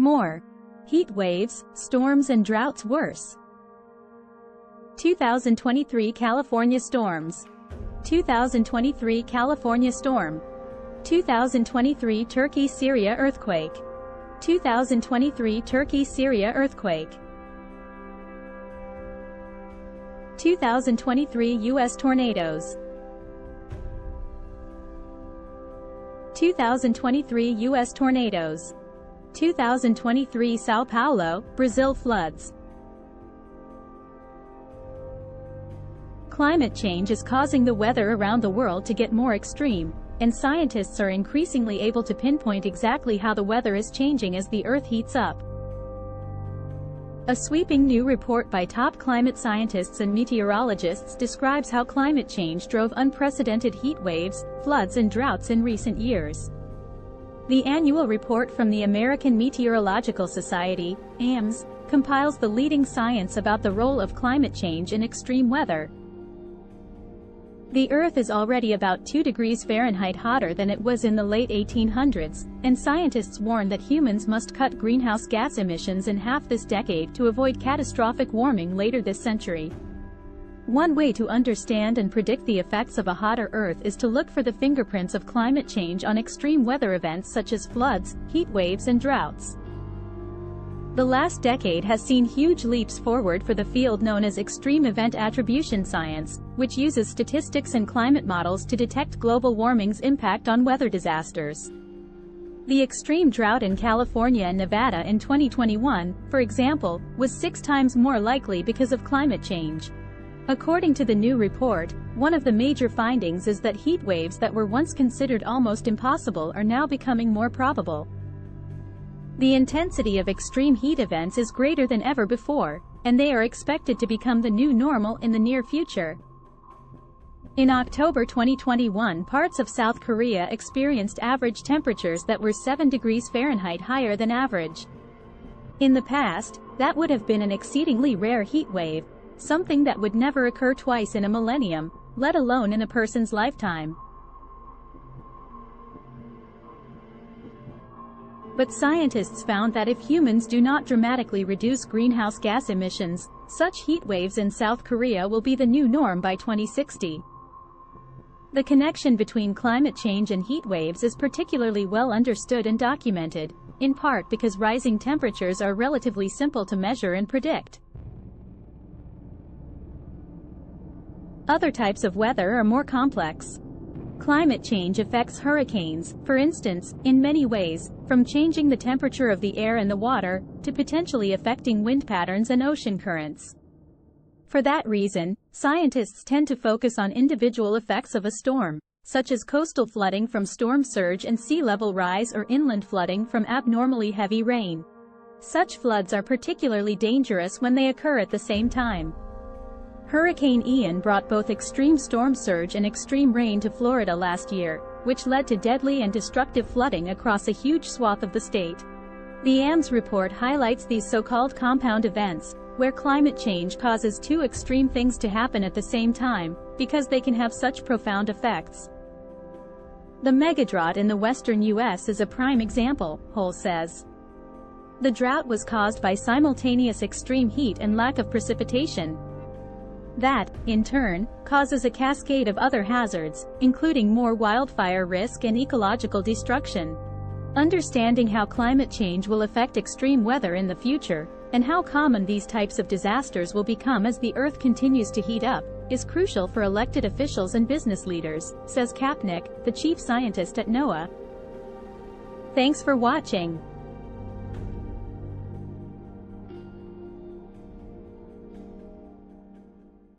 More. Heat waves, storms and droughts worse. 2023 California storms. 2023 California storm. 2023 Turkey-Syria earthquake. 2023 Turkey-Syria earthquake. 2023 U.S. tornadoes. 2023 U.S. tornadoes. 2023 São Paulo, Brazil floods. Climate change is causing the weather around the world to get more extreme, and scientists are increasingly able to pinpoint exactly how the weather is changing as the Earth heats up. A sweeping new report by top climate scientists and meteorologists describes how climate change drove unprecedented heat waves, floods and droughts in recent years. The annual report from the American Meteorological Society, AMS, compiles the leading science about the role of climate change in extreme weather. The Earth is already about 2 degrees Fahrenheit hotter than it was in the late 1800s, and scientists warn that humans must cut greenhouse gas emissions in half this decade to avoid catastrophic warming later this century. One way to understand and predict the effects of a hotter Earth is to look for the fingerprints of climate change on extreme weather events such as floods, heat waves and droughts. The last decade has seen huge leaps forward for the field known as extreme event attribution science, which uses statistics and climate models to detect global warming's impact on weather disasters. The extreme drought in California and Nevada in 2021, for example, was 6 times more likely because of climate change. According to the new report, one of the major findings is that heat waves that were once considered almost impossible are now becoming more probable. The intensity of extreme heat events is greater than ever before, and they are expected to become the new normal in the near future. In October 2021, parts of South Korea experienced average temperatures that were 7 degrees Fahrenheit higher than average. In the past, that would have been an exceedingly rare heat wave, something that would never occur twice in a millennium, let alone in a person's lifetime. But scientists found that if humans do not dramatically reduce greenhouse gas emissions, such heat waves in South Korea will be the new norm by 2060. The connection between climate change and heat waves is particularly well understood and documented, in part because rising temperatures are relatively simple to measure and predict. Other types of weather are more complex. Climate change affects hurricanes, for instance, in many ways, from changing the temperature of the air and the water, to potentially affecting wind patterns and ocean currents. For that reason, scientists tend to focus on individual effects of a storm, such as coastal flooding from storm surge and sea level rise or inland flooding from abnormally heavy rain. Such floods are particularly dangerous when they occur at the same time. Hurricane Ian brought both extreme storm surge and extreme rain to Florida last year, which led to deadly and destructive flooding across a huge swath of the state. The AMS report highlights these so-called compound events, where climate change causes 2 extreme things to happen at the same time, because they can have such profound effects. The megadrought in the western U.S. is a prime example, Hull says. The drought was caused by simultaneous extreme heat and lack of precipitation. That, in turn, causes a cascade of other hazards, including more wildfire risk and ecological destruction. Understanding how climate change will affect extreme weather in the future, and how common these types of disasters will become as the Earth continues to heat up, is crucial for elected officials and business leaders, says Kapnick, the chief scientist at NOAA. Thanks for watching.